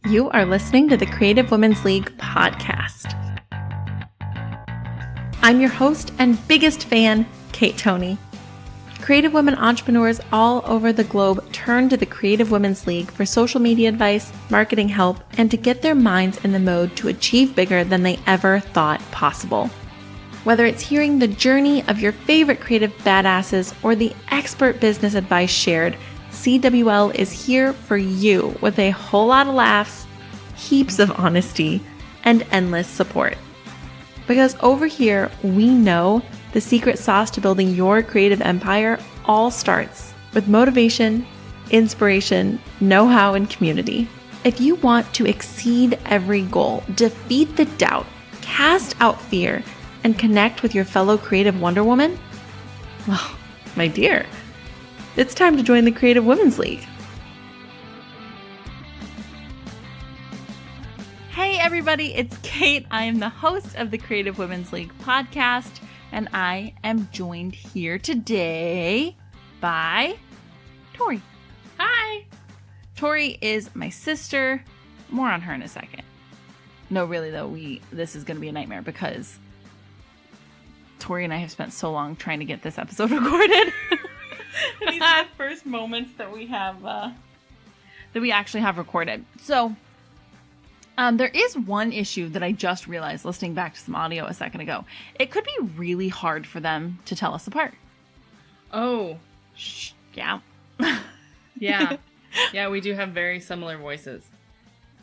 You are listening to the Creative Women's League podcast. I'm your host and biggest fan, Kate Toney. Creative women entrepreneurs all over the globe turn to the Creative Women's League for social media advice, marketing help, and to get their minds in the mode to achieve bigger than they ever thought possible. Whether it's hearing the journey of your favorite creative badasses or the expert business advice shared, CWL is here for you with a whole lot of laughs, heaps of honesty, and endless support. Because over here, we know the secret sauce to building your creative empire all starts with motivation, inspiration, know-how, and community. If you want to exceed every goal, defeat the doubt, cast out fear, and connect with your fellow creative Wonder Woman, well, my dear, it's time to join the Creative Women's League. Hey everybody, it's Kate. I am the host of the Creative Women's League podcast, and I am joined here today by Tori. Hi. Tori is my sister. More on her in a second. No, really though, this is going to be a nightmare because Tori and I have spent so long trying to get this episode recorded. These are the first moments that we have, that we actually have recorded. So, there is one issue that I just realized listening back to some audio a second ago. It could be really hard for them to tell us apart. Oh. Yeah. Yeah. Yeah, we do have very similar voices.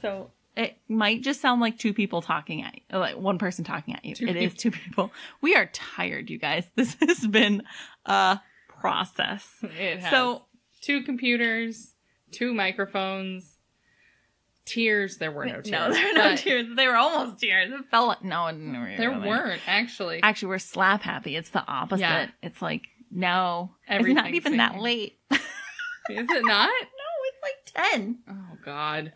So it might just sound like two people talking at you, like one person talking at you. It is two people. We are tired, you guys. This has been a process. It has. So 2 computers, 2 microphones. Tears. There were no tears. No, there were no tears. They were almost tears. It felt like, no, there weren't, actually. Actually, we're slap happy. It's the opposite. Yeah. It's like, no, it's not even that late. Is it not? No, it's like 10. Oh, God.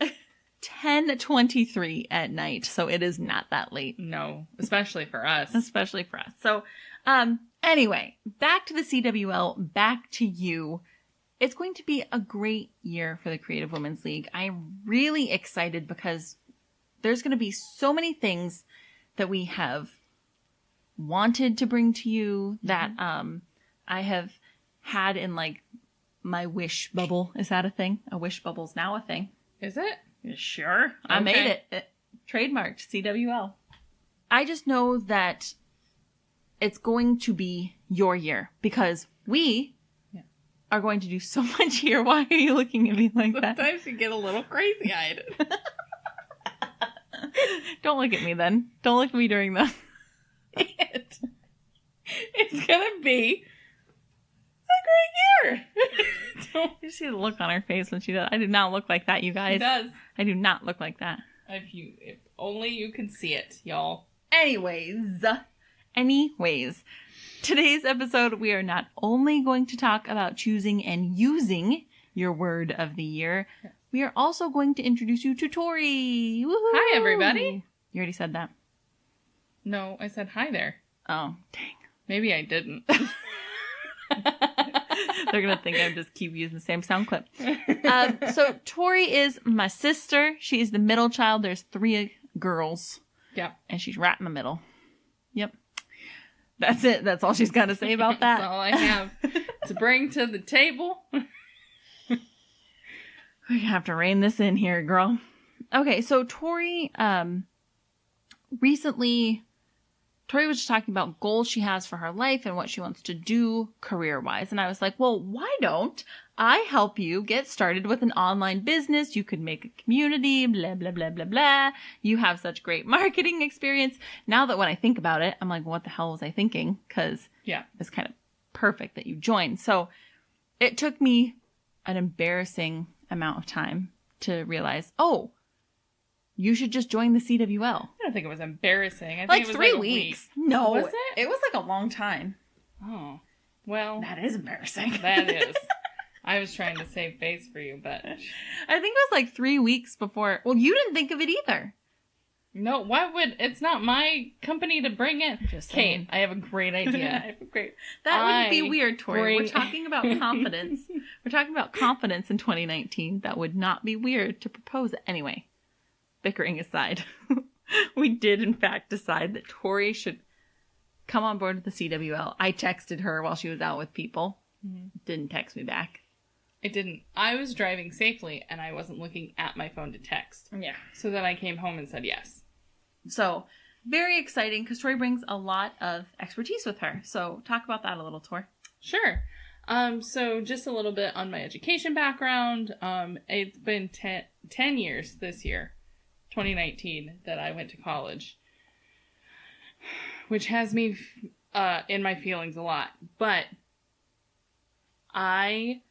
10:23 at night. So it is not that late. No, especially for us. Especially for us. So, anyway, back to the CWL, back to you. It's going to be a great year for the Creative Women's League. I'm really excited because there's going to be so many things that we have wanted to bring to you that I have had in like my wish bubble. Is that a thing? A wish bubble's now a thing. Is it? Sure. Okay. I made it. Trademarked CWL. I just know that it's going to be your year because we are going to do so much here. Why are you looking at me like that? Sometimes you get a little crazy-eyed. Don't look at me then. Don't look at me during the... It's gonna be a great year. You see the look on her face when she does. I do not look like that, you guys. She does. I do not look like that. If only you could see it, y'all. Anyways, today's episode, we are not only going to talk about choosing and using your word of the year, we are also going to introduce you to Tori. Woohoo! Hi, everybody. You already said that. No, I said hi there. Oh, dang. Maybe I didn't. They're going to think I just keep using the same sound clip. So Tori is my sister. She is the middle child. There's 3 girls. Yep. And she's right in the middle. Yep. That's it. That's all she's got to say about that. That's all I have to bring to the table. We're going to have to rein this in here, girl. Okay, so Tori, recently, Tori was just talking about goals she has for her life and what she wants to do career-wise. And I was like, well, why don't I help you get started with an online business? You could make a community, blah, blah, blah, blah, blah. You have such great marketing experience. Now that when I think about it, I'm like, what the hell was I thinking? Because it's kind of perfect that you joined. So it took me an embarrassing amount of time to realize, oh, you should just join the CWL. I don't think it was embarrassing. I think like it was 3 like weeks. Week. No. Was it? It was like a long time. Oh. Well. That is embarrassing. That is. I was trying to save face for you, but... I think it was like 3 weeks before... Well, you didn't think of it either. No, why would... It's not my company to bring in. Just saying. Kate, I have a great idea. That would be weird, Tori. We're talking about confidence. We're talking about confidence in 2019. That would not be weird to propose it. Anyway. bickering aside, we did in fact decide that Tori should come on board with the CWL. I texted her while she was out with people. Didn't text me back. I didn't. I was driving safely, and I wasn't looking at my phone to text. Yeah. So then I came home and said yes. So, very exciting, because Tori brings a lot of expertise with her. So, talk about that a little, Tor. Sure. So just a little bit on my education background. It's been 10 years this year, 2019, that I went to college, which has me in my feelings a lot. But I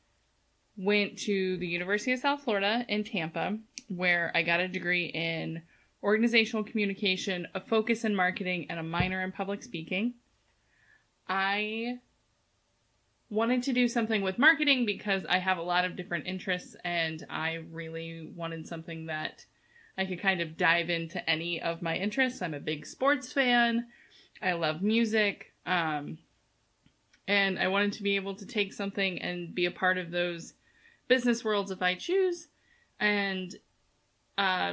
went to the University of South Florida in Tampa, where I got a degree in organizational communication, a focus in marketing, and a minor in public speaking. I wanted to do something with marketing because I have a lot of different interests, and I really wanted something that I could kind of dive into any of my interests. I'm a big sports fan. I love music. And I wanted to be able to take something and be a part of those business worlds if I choose. And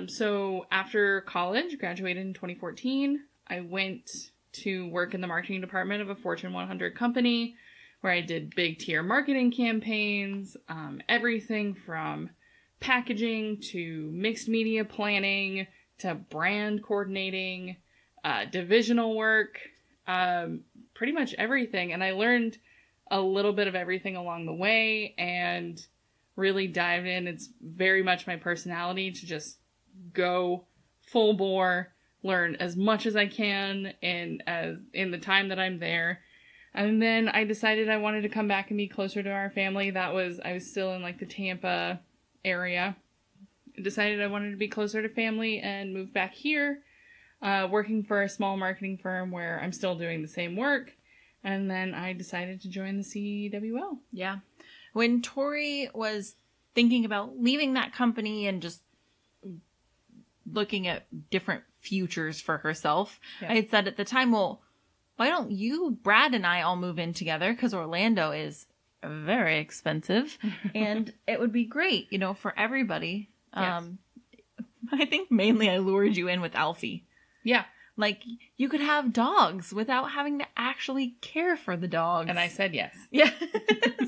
so after college, graduated in 2014, I went to work in the marketing department of a Fortune 100 company where I did big tier marketing campaigns, everything from packaging to mixed media planning to brand coordinating, divisional work, pretty much everything. And I learned a little bit of everything along the way and really dived in. It's very much my personality to just go full bore, learn as much as I can in the time that I'm there. And then I decided I wanted to come back and be closer to our family. I was still in like the Tampa area. I decided I wanted to be closer to family and moved back here, working for a small marketing firm where I'm still doing the same work. And then I decided to join the CWL. Yeah. When Tori was thinking about leaving that company and just looking at different futures for herself, yeah. I had said at the time, well, why don't you, Brad, and I all move in together? Because Orlando is very expensive. And it would be great, for everybody. Yes. I think mainly I lured you in with Alfie. Yeah. Like, you could have dogs without having to actually care for the dogs. And I said yes. Yeah.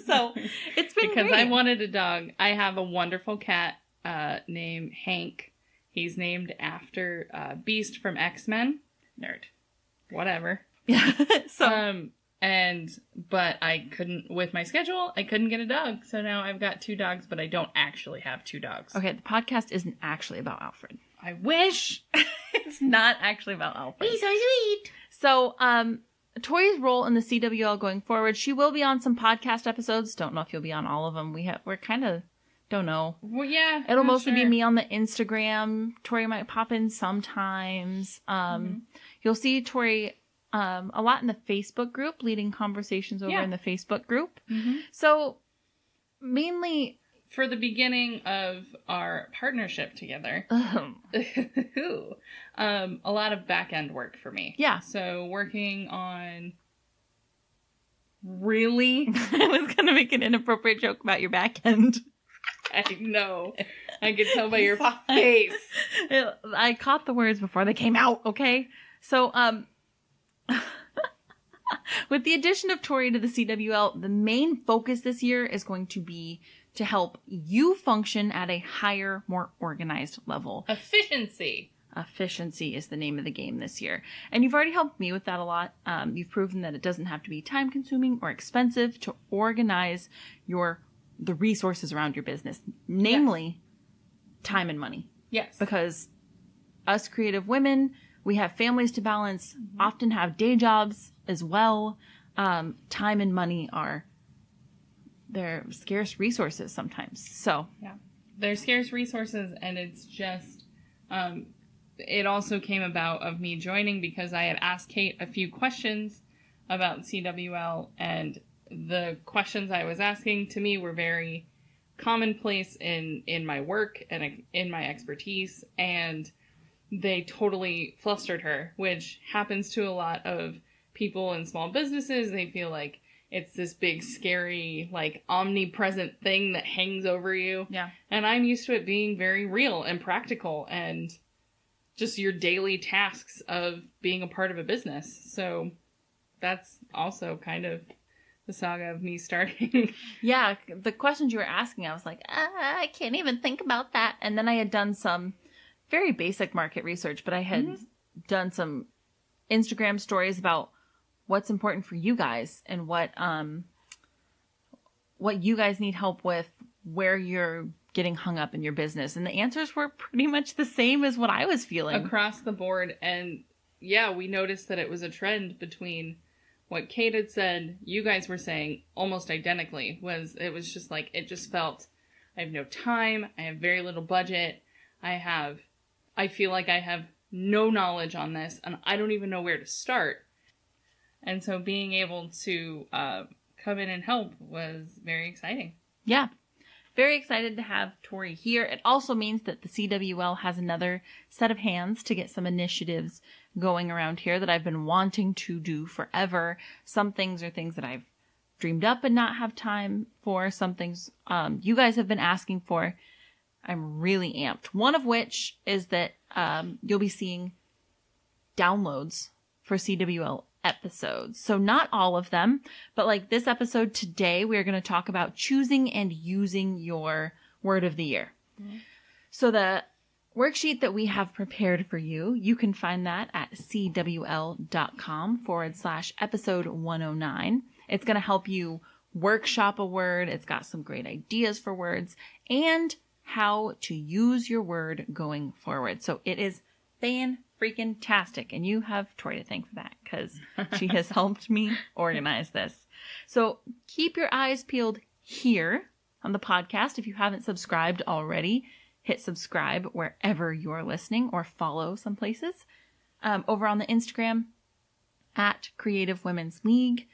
So, it's been because great. I wanted a dog. I have a wonderful cat named Hank. He's named after Beast from X-Men. Nerd. Whatever. Yeah. So, but I couldn't, with my schedule, I couldn't get a dog. So now I've got 2 dogs, but I don't actually have 2 dogs. Okay, the podcast isn't actually about Alfred. I wish. It's not actually about Alfred. He's so sweet. So, Tori's role in the CWL going forward, she will be on some podcast episodes. Don't know if you'll be on all of them. We're kind of, don't know. Well, yeah. It'll mostly be me on the Instagram. Tori might pop in sometimes. You'll see Tori a lot in the Facebook group, leading conversations over in the Facebook group. Mm-hmm. So, mainly for the beginning of our partnership together, a lot of back-end work for me. Yeah. So working on... Really? I was going to make an inappropriate joke about your back end. I know. I could tell by your face. I caught the words before they came out, okay? So, with the addition of Tori to the CWL, the main focus this year is going to be to help you function at a higher, more organized level. Efficiency. Efficiency is the name of the game this year. And you've already helped me with that a lot. You've proven that it doesn't have to be time-consuming or expensive to organize the resources around your business, namely time and money. Yes. Because us creative women, we have families to balance, often have day jobs as well. Time and money they're scarce resources sometimes. So yeah, they're scarce resources, and it's just it also came about of me joining because I had asked Kate a few questions about CWL, and the questions I was asking to me were very commonplace in my work and in my expertise, and they totally flustered her, which happens to a lot of people in small businesses. They feel like it's this big, scary, like, omnipresent thing that hangs over you. Yeah. And I'm used to it being very real and practical. And just your daily tasks of being a part of a business. So that's also kind of the saga of me starting. Yeah, the questions you were asking, I was like, I can't even think about that. And then I had done some very basic market research, but I had done some Instagram stories about what's important for you guys and what you guys need help with, where you're getting hung up in your business. And the answers were pretty much the same as what I was feeling. Across the board. And yeah, we noticed that it was a trend between what Kate had said, you guys were saying almost identically. It was just like, it just felt, I have no time, I have very little budget, I feel like I have no knowledge on this, and I don't even know where to start. And so being able to come in and help was very exciting. Yeah. Very excited to have Tori here. It also means that the CWL has another set of hands to get some initiatives going around here that I've been wanting to do forever. Some things are things that I've dreamed up and not have time for. Some things you guys have been asking for. I'm really amped. One of which is that you'll be seeing downloads for CWL episodes. So not all of them, but like this episode today, we're going to talk about choosing and using your word of the year. Mm-hmm. So the worksheet that we have prepared for you, you can find that at cwl.com/episode 109. It's going to help you workshop a word. It's got some great ideas for words and how to use your word going forward. So it is fan-freaking-tastic. And you have Tori to thank for that because she has helped me organize this. So keep your eyes peeled here on the podcast. If you haven't subscribed already, hit subscribe wherever you're listening or follow some places. Over on the Instagram at Creative Women's League.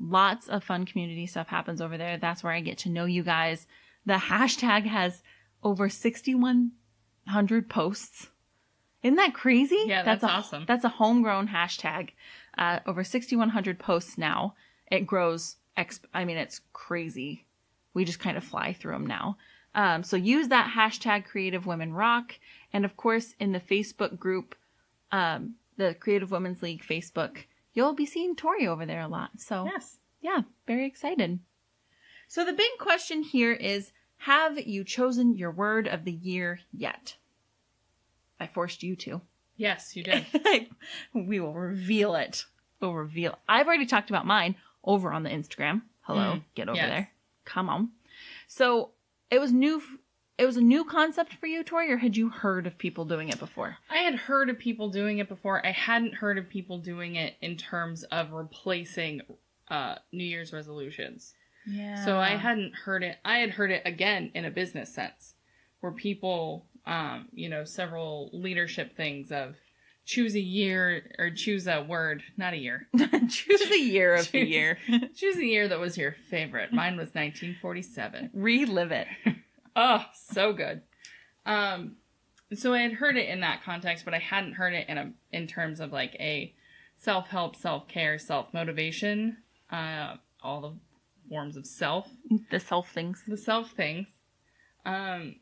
Lots of fun community stuff happens over there. That's where I get to know you guys. The hashtag has over 6,100 posts. Isn't that crazy? Yeah, that's awesome. That's a homegrown hashtag. Over 6,100 posts now. It grows. It's crazy. We just kind of fly through them now. So use that hashtag Creative Women Rock. And of course, in the Facebook group, the Creative Women's League Facebook, you'll be seeing Tori over there a lot. So yes. Yeah, very excited. So the big question here is, have you chosen your word of the year yet? I forced you to. Yes, you did. We will reveal it. I've already talked about mine over on the Instagram. Hello, get over there. Come on. So it was new. It was a new concept for you, Tori, or had you heard of people doing it before? I had heard of people doing it before. I hadn't heard of people doing it in terms of replacing New Year's resolutions. Yeah. So I hadn't heard it. I had heard it again in a business sense, where people, several leadership things of choose a year or choose a word, not a year. Choose a year of the year. Choose a year that was your favorite. Mine was 1947. Relive it. Oh, so good. So I had heard it in that context, but I hadn't heard it in terms of like a self-help, self-care, self-motivation, all the forms of self. The self things. I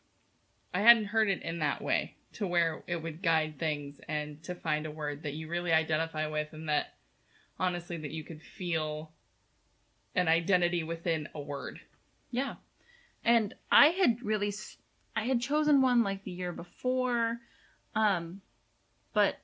hadn't heard it in that way, to where it would guide things and to find a word that you really identify with, and that honestly that you could feel an identity within a word. Yeah. And I had chosen one like the year before, but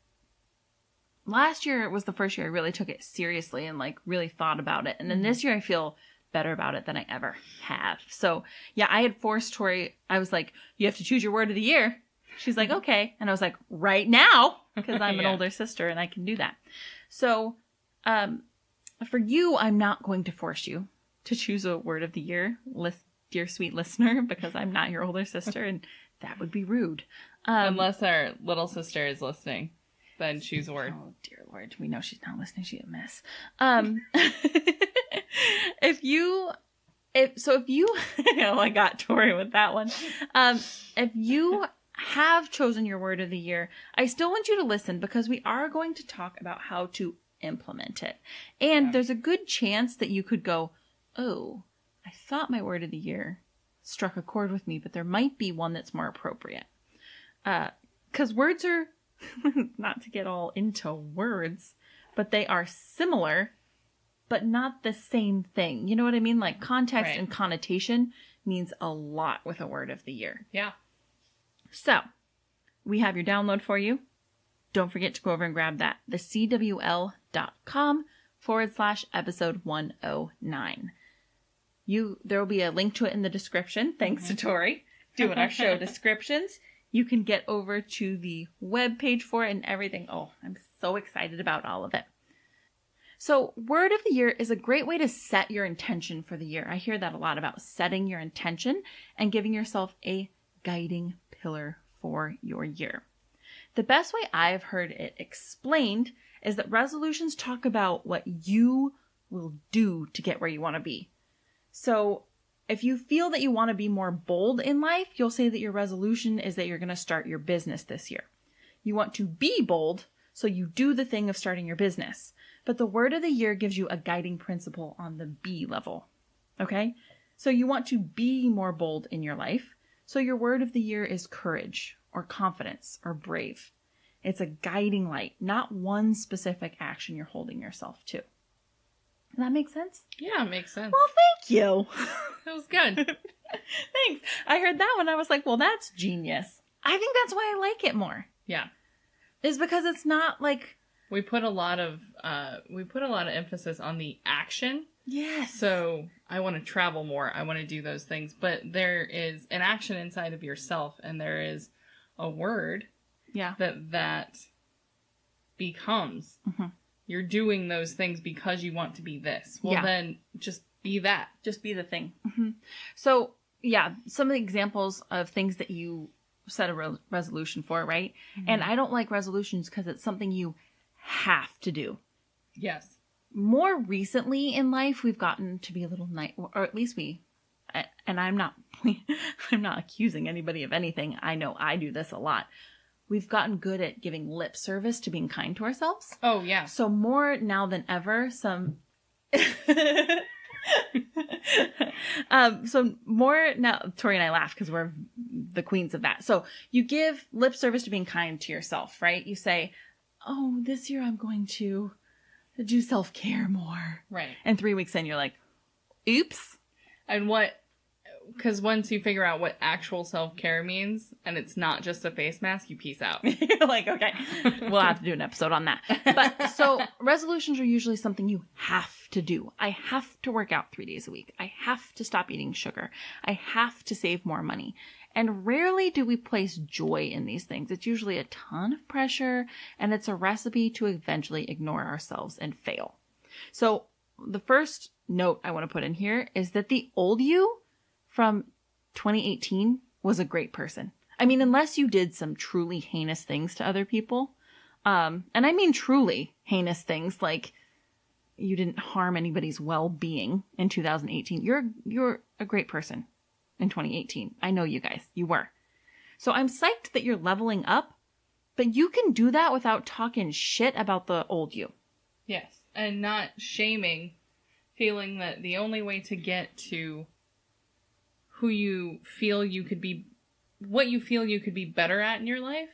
last year was the first year I really took it seriously and like really thought about it. And then this year I feel better about it than I ever have. So yeah, I had forced Tori. I was like, you have to choose your word of the year. She's like, okay. And I was like, right now, because I'm an older sister and I can do that. So, for you, I'm not going to force you to choose a word of the year, dear sweet listener, because I'm not your older sister and that would be rude. Unless our little sister is listening, then choose a word. Oh, dear Lord. We know she's not listening. She's a mess. If you, oh, I got Tori with that one. If you have chosen your word of the year, I still want you to listen because we are going to talk about how to implement it. And there's a good chance that you could go, oh, I thought my word of the year struck a chord with me, but there might be one that's more appropriate. Because words are not to get all into words, but they are similar, but not the same thing. You know what I mean? Like context Right. and connotation means a lot with a word of the year. Yeah. So we have your download for you. Don't forget to go over and grab that. thecwl.com/episode 109. There will be a link to it in the description. Thanks to Tori doing our show descriptions. You can get over to the web page for it and everything. Oh, I'm so excited about all of it. So word of the year is a great way to set your intention for the year. I hear that a lot about setting your intention and giving yourself a guiding pillar for your year. The best way I've heard it explained is that resolutions talk about what you will do to get where you want to be. So if you feel that you want to be more bold in life, you'll say that your resolution is that you're going to start your business this year. You want to be bold, so you do the thing of starting your business. But the word of the year gives you a guiding principle on the B level. Okay? So you want to be more bold in your life. So your word of the year is courage or confidence or brave. It's a guiding light, not one specific action you're holding yourself to. Does that make sense? Yeah, it makes sense. Well, thank you. That was good. Thanks. I heard that one. I was like, well, that's genius. I think that's why I like it more. Yeah. Is because it's not like... We put a lot of emphasis on the action. Yes. So I want to travel more. I want to do those things. But there is an action inside of yourself, and there is a word that becomes. Mm-hmm. You're doing those things because you want to be this. Well, then just be that. Just be the thing. Mm-hmm. So, some of the examples of things that you set a resolution for, right? Mm-hmm. And I don't like resolutions because it's something you have to do. Yes. More recently in life, we've gotten to be a little or at least and I'm not accusing anybody of anything. I know I do this a lot. We've gotten good at giving lip service to being kind to ourselves. Oh, yeah. So more now than ever, so more now, Tori and I laugh because we're the queens of that. So you give lip service to being kind to yourself, right? You say, oh, this year I'm going to do self-care more. Right. And 3 weeks in, you're like, oops. And because once you figure out what actual self-care means, and it's not just a face mask, you peace out. You're like, okay, we'll have to do an episode on that. But so resolutions are usually something you have to do. I have to work out 3 days a week. I have to stop eating sugar. I have to save more money. And rarely do we place joy in these things. It's usually a ton of pressure, and it's a recipe to eventually ignore ourselves and fail. So the first note I want to put in here is that the old you from 2018 was a great person. I mean, unless you did some truly heinous things to other people, and I mean truly heinous things, like you didn't harm anybody's well-being in 2018, you're a great person in 2018. I know you guys, you were. So I'm psyched that you're leveling up, but you can do that without talking shit about the old you. Yes, and not shaming, feeling that the only way to get to who you feel you could be, what you feel you could be better at in your life,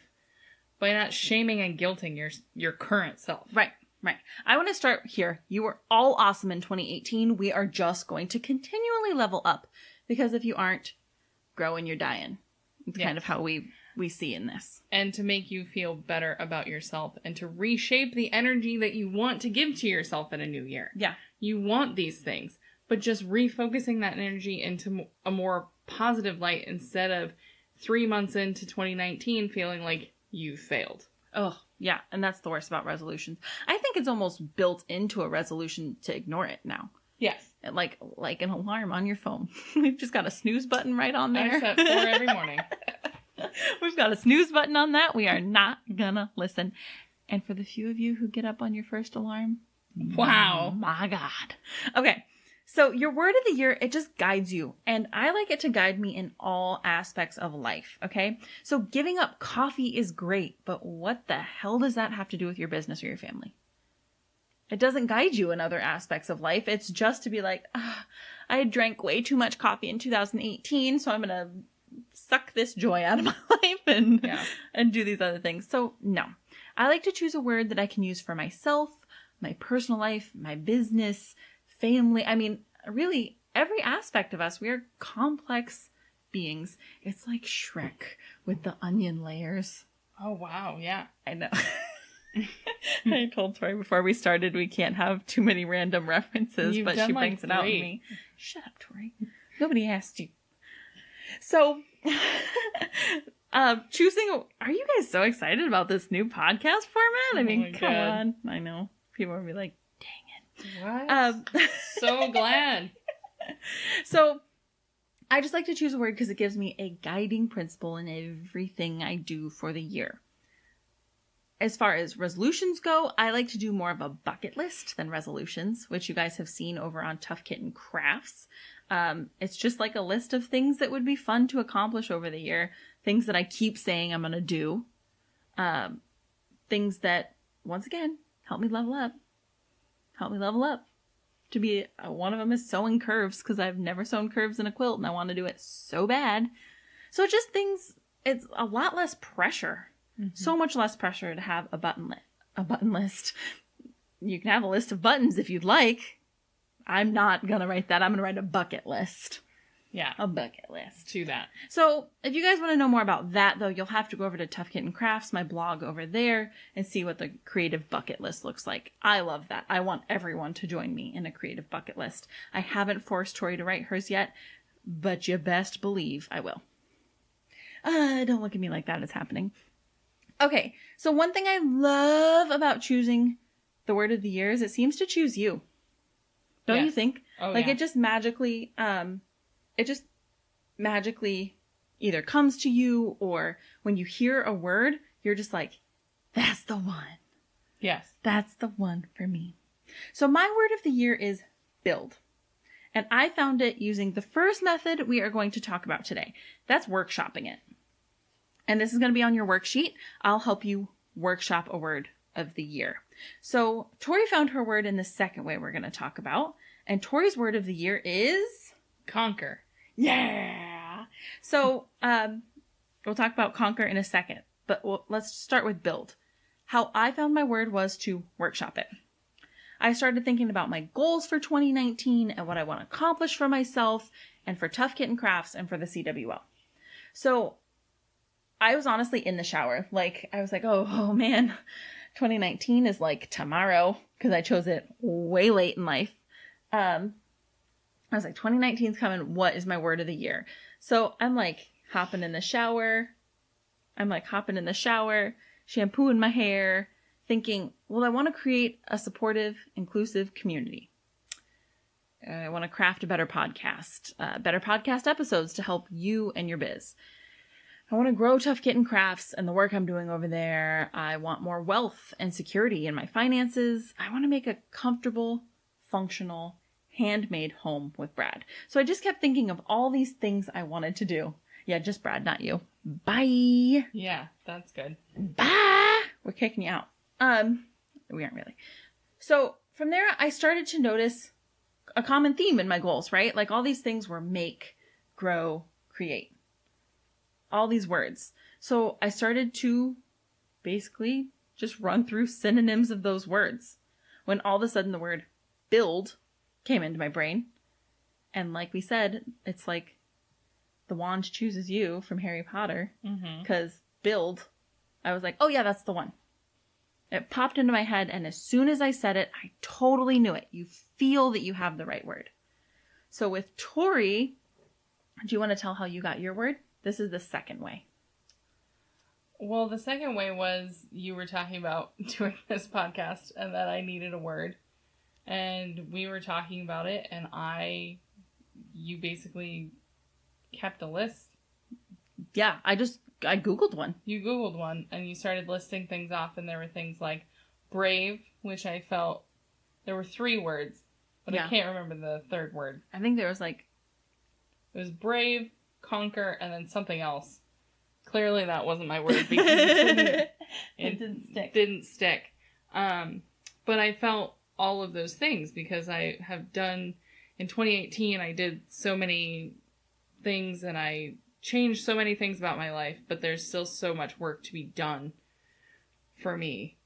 by not shaming and guilting your current self. Right. I want to start here. You were all awesome in 2018. We are just going to continually level up, because if you aren't growing, you're dying. It's kind of how we see in this. And to make you feel better about yourself, and to reshape the energy that you want to give to yourself in a new year. Yeah. You want these things, but just refocusing that energy into a more positive light, instead of 3 months into 2019 feeling like you failed. Oh, yeah. And that's the worst about resolutions. I think it's almost built into a resolution to ignore it now. Yes. Like an alarm on your phone. We've just got a snooze button right on there. I set 4 every morning. We've got a snooze button on that. We are not gonna listen. And for the few of you who get up on your first alarm, wow. Oh my God. Okay. So your word of the year, it just guides you. And I like it to guide me in all aspects of life. Okay. So giving up coffee is great, but what the hell does that have to do with your business or your family? It doesn't guide you in other aspects of life. It's just to be like, I drank way too much coffee in 2018, so I'm going to suck this joy out of my life. life and do these other things. So no, I like to choose a word that I can use for myself, my personal life, my business, family. I mean, really every aspect of us. We are complex beings. It's like Shrek with the onion layers. Oh, wow. Yeah. I know. I told Tori before we started we can't have too many random references, but she brings it out in me. Shut up, Tori. Nobody asked you. So, choosing... Are you guys so excited about this new podcast format? I mean, come on. I know. People will be like, dang it. What? So glad. So, I just like to choose a word because it gives me a guiding principle in everything I do for the year. As far as resolutions go, I like to do more of a bucket list than resolutions, which you guys have seen over on Tough Kitten Crafts. It's just like a list of things that would be fun to accomplish over the year. Things that I keep saying I'm going to do. Things that, once again, help me level up. Help me level up. To be, one of them is sewing curves, because I've never sewn curves in a quilt and I want to do it so bad. So just things, it's a lot less pressure. Mm-hmm. So much less pressure to have a button list. You can have a list of buttons if you'd like. I'm not going to write that. I'm going to write a bucket list. Yeah. A bucket list. To that. So if you guys want to know more about that, though, you'll have to go over to Tough Kitten Crafts, my blog over there, and see what the creative bucket list looks like. I love that. I want everyone to join me in a creative bucket list. I haven't forced Tori to write hers yet, but you best believe I will. Don't look at me like that is happening. Okay, so one thing I love about choosing the word of the year is it seems to choose you. Don't you think? Oh, like, it just magically, either comes to you, or when you hear a word, you're just like, that's the one. Yes. That's the one for me. So my word of the year is build. And I found it using the first method we are going to talk about today. That's workshopping it. And this is going to be on your worksheet. I'll help you workshop a word of the year. So Tori found her word in the second way we're going to talk about. And Tori's word of the year is... conquer. Yeah. So we'll talk about conquer in a second. But let's start with build. How I found my word was to workshop it. I started thinking about my goals for 2019 and what I want to accomplish for myself and for Tough Kitten Crafts and for the CWL. So I was honestly in the shower. Like, I was like, oh man, 2019 is like tomorrow, because I chose it way late in life. I was like, 2019 is coming. What is my word of the year? So I'm like hopping in the shower, shampooing my hair, thinking, well, I want to create a supportive, inclusive community. I want to craft a better podcast episodes to help you and your biz. I want to grow Tough Kitten Crafts and the work I'm doing over there. I want more wealth and security in my finances. I want to make a comfortable, functional, handmade home with Brad. So I just kept thinking of all these things I wanted to do. Yeah, just Brad, not you. Bye. Yeah, that's good. Bye. We're kicking you out. We aren't really. So from there, I started to notice a common theme in my goals, right? Like all these things were make, grow, create. All these words. So I started to basically just run through synonyms of those words, when all of a sudden the word build came into my brain. And like we said, it's like the wand chooses you from Harry Potter, because build, I was like, oh yeah, that's the one. It popped into my head, and as soon as I said it, I totally knew it. You feel that you have the right word. So with Tori, do you want to tell how you got your word? This is the second way. Well, the second way was you were talking about doing this podcast and that I needed a word. And we were talking about it, and you basically kept a list. Yeah, I Googled one. You Googled one, and you started listing things off, and there were things like brave, which I felt, there were 3 words, but I can't remember the third word. I think there was it was brave, conquer, and then something else. Clearly that wasn't my word because it didn't stick. But I felt all of those things because I have done, in 2018, I did so many things, and I changed so many things about my life, but there's still so much work to be done for me.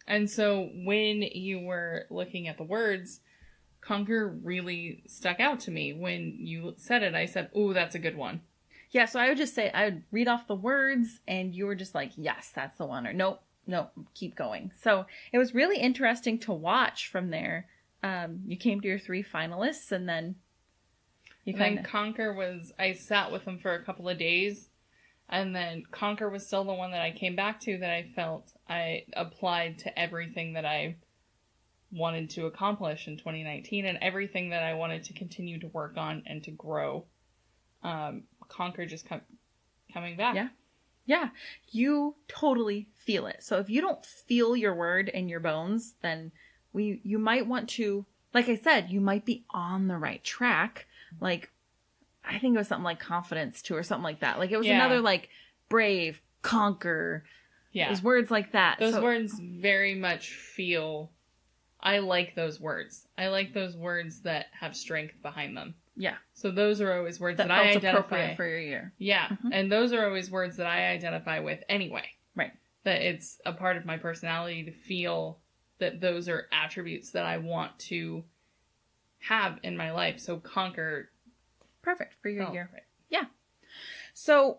And so when you were looking at the words, conquer really stuck out to me. When you said it, I said, "Ooh, that's a good one." Yeah, so I would just say, I would read off the words and you were just like, yes, that's the one, or nope, keep going. So it was really interesting to watch from there. You came to your 3 finalists and then Conquer was, I sat with them for a couple of days, and then Conquer was still the one that I came back to, that I felt I applied to everything that I wanted to accomplish in 2019 and everything that I wanted to continue to work on and to grow. Conquer just coming back. Yeah. Yeah. You totally feel it. So if you don't feel your word in your bones, then you might want to, like I said, you might be on the right track. Like, I think it was something like confidence too, or something like that. Like it was another like brave, conquer. Yeah. It was words like that. Those words very much feel, I like those words. I like those words that have strength behind them. Yeah. So those are always words that I identify. Appropriate for your year. Yeah. Mm-hmm. And those are always words that I identify with anyway. Right. That it's a part of my personality to feel that those are attributes that I want to have in my life. So conquer. Perfect for your year. Right. Yeah. So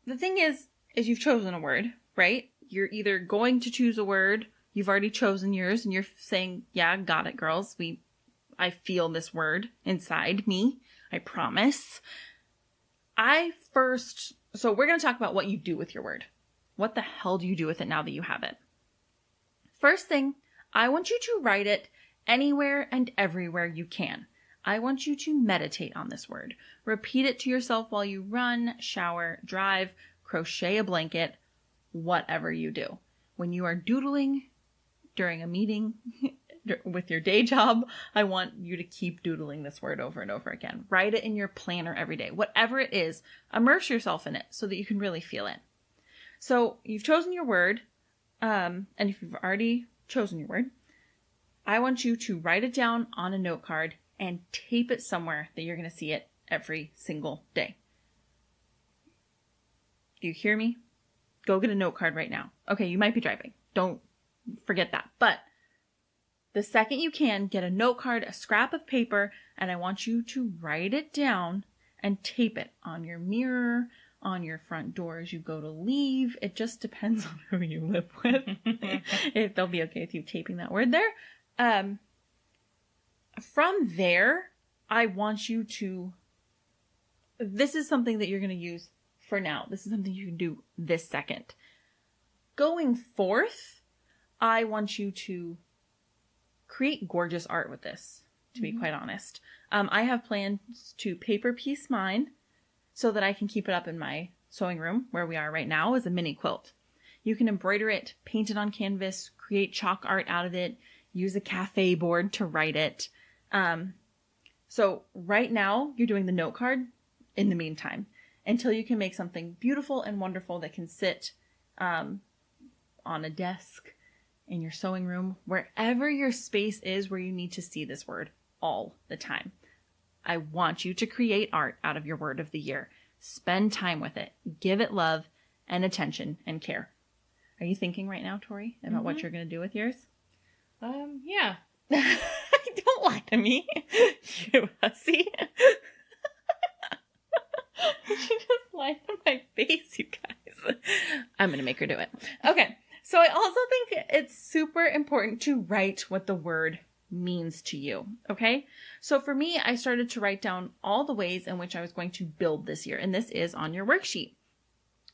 the thing is you've chosen a word, right? You're either going to choose a word, you've already chosen yours, and you're saying, yeah, got it, girls. I feel this word inside me. I promise. So we're going to talk about what you do with your word. What the hell do you do with it now that you have it? First thing, I want you to write it anywhere and everywhere you can. I want you to meditate on this word. Repeat it to yourself while you run, shower, drive, crochet a blanket, whatever you do. When you are doodling during a meeting with your day job, I want you to keep doodling this word over and over again. Write it in your planner every day. Whatever it is, immerse yourself in it so that you can really feel it. So you've chosen your word, and if you've already chosen your word, I want you to write it down on a note card and tape it somewhere that you're going to see it every single day. Do you hear me? Go get a note card right now. Okay, you might be driving. Don't forget that. But the second you can, get a note card, a scrap of paper, and I want you to write it down and tape it on your mirror, on your front door as you go to leave. It just depends on who you live with. If they'll be okay with you taping that word there. From there, I want you to, this is something that you're going to use for now. This is something you can do this second. Going forth, I want you to create gorgeous art with this, to be quite honest. I have plans to paper piece mine so that I can keep it up in my sewing room where we are right now as a mini quilt. You can embroider it, paint it on canvas, create chalk art out of it, use a cafe board to write it. So right now you're doing the note card in the meantime until you can make something beautiful and wonderful that can sit on a desk, in your sewing room, wherever your space is where you need to see this word all the time. I want you to create art out of your word of the year. Spend time with it. Give it love and attention and care. Are you thinking right now, Tori, about what you're going to do with yours? Yeah. Don't lie to me, you hussy. She just lied to my face, you guys. I'm going to make her do it. Okay. So I also think it's super important to write what the word means to you. Okay. So for me, I started to write down all the ways in which I was going to build this year. And this is on your worksheet.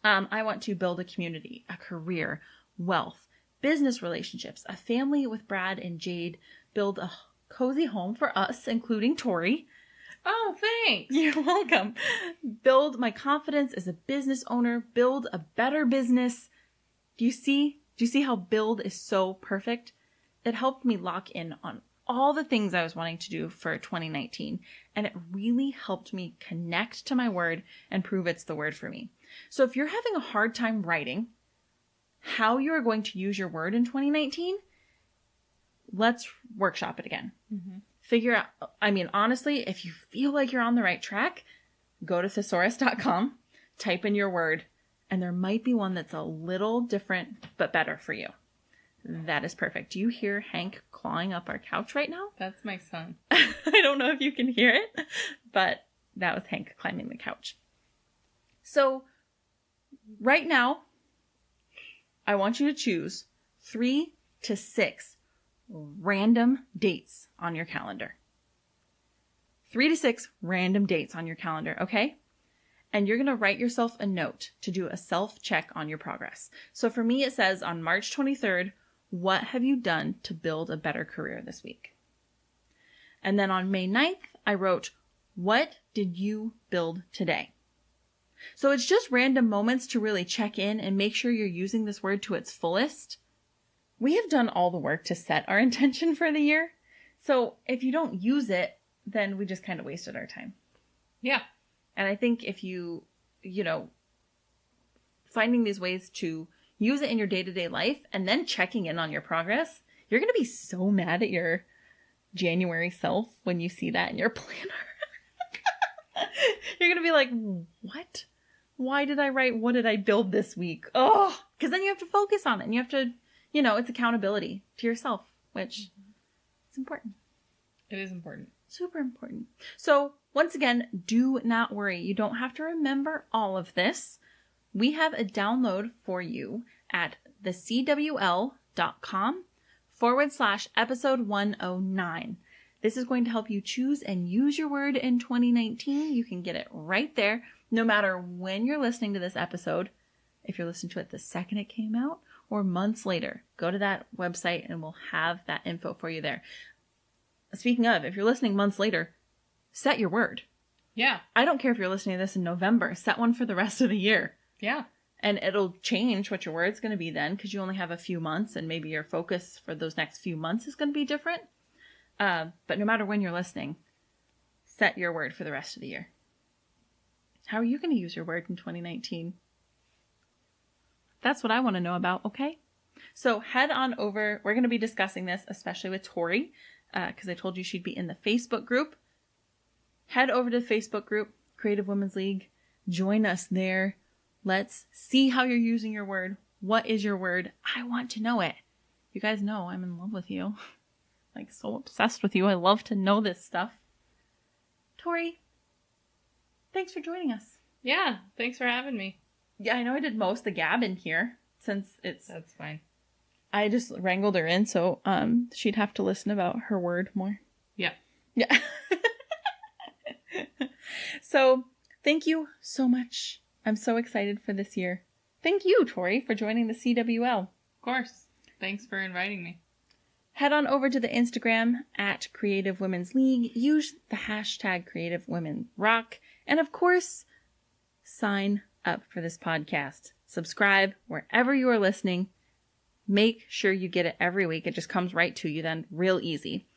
I want to build a community, a career, wealth, business relationships, a family with Brad and Jade, build a cozy home for us, including Tori. Oh, thanks. You're welcome. Build my confidence as a business owner, build a better business. Do you see how build is so perfect? It helped me lock in on all the things I was wanting to do for 2019. And it really helped me connect to my word and prove it's the word for me. So if you're having a hard time writing how you are going to use your word in 2019, let's workshop it again. Figure out, honestly, if you feel like you're on the right track, go to thesaurus.com, type in your word, and there might be one that's a little different but better for you. That is perfect. Do you hear Hank clawing up our couch right now? That's my son. I don't know if you can hear it, but that was Hank climbing the couch. So right now, I want you to choose 3 to 6 random dates on your calendar. 3 to 6 random dates on your calendar, okay? And you're going to write yourself a note to do a self-check on your progress. So for me, it says on March 23rd, what have you done to build a better career this week? And then on May 9th, I wrote, what did you build today? So it's just random moments to really check in and make sure you're using this word to its fullest. We have done all the work to set our intention for the year. So if you don't use it, then we just kind of wasted our time. Yeah. And I think if finding these ways to use it in your day-to-day life and then checking in on your progress, you're going to be so mad at your January self when you see that in your planner. You're going to be like, what? Why did I write, what did I build this week? Oh, because then you have to focus on it and you have to, it's accountability to yourself, which is important. It is important. Super important. So once again, do not worry. You don't have to remember all of this. We have a download for you at thecwl.com/episode 109. This is going to help you choose and use your word in 2019. You can get it right there, no matter when you're listening to this episode. If you're listening to it the second it came out or months later, go to that website and we'll have that info for you there. Speaking of, if you're listening months later, set your word. Yeah. I don't care if you're listening to this in November. Set one for the rest of the year. Yeah. And it'll change what your word's going to be then because you only have a few months and maybe your focus for those next few months is going to be different. But no matter when you're listening, set your word for the rest of the year. How are you going to use your word in 2019? That's what I want to know about, okay? So head on over. We're going to be discussing this, especially with Tori, because I told you she'd be in the Facebook group. Head over to the Facebook group, Creative Women's League. Join us there. Let's see how you're using your word. What is your word? I want to know it. You guys know I'm in love with you. Like, so obsessed with you. I love to know this stuff. Tori, thanks for joining us. Yeah, thanks for having me. Yeah, I know I did most of the gabbing here since it's... That's fine. I just wrangled her in so she'd have to listen about her word more. Yeah. Yeah. So, thank you so much. I'm so excited for this year. Thank you, Tori, for joining the CWL. Of course. Thanks for inviting me. Head on over to the Instagram at Creative Women's League. Use the hashtag Creative Women Rock. And of course, sign up for this podcast. Subscribe wherever you are listening. Make sure you get it every week. It just comes right to you then, real easy.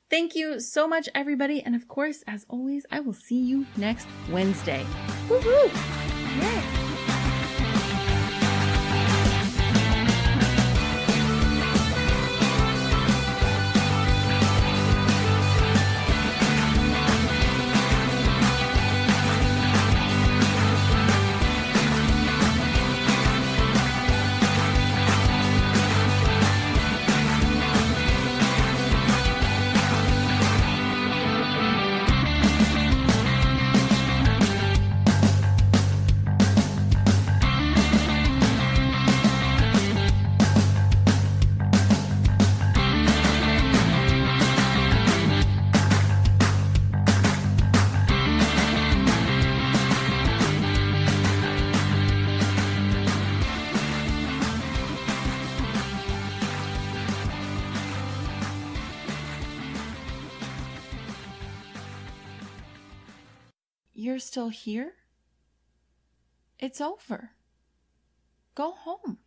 Thank you so much, everybody. And of course, as always, I will see you next Wednesday. Woohoo! Yay! You're still here? It's over. Go home.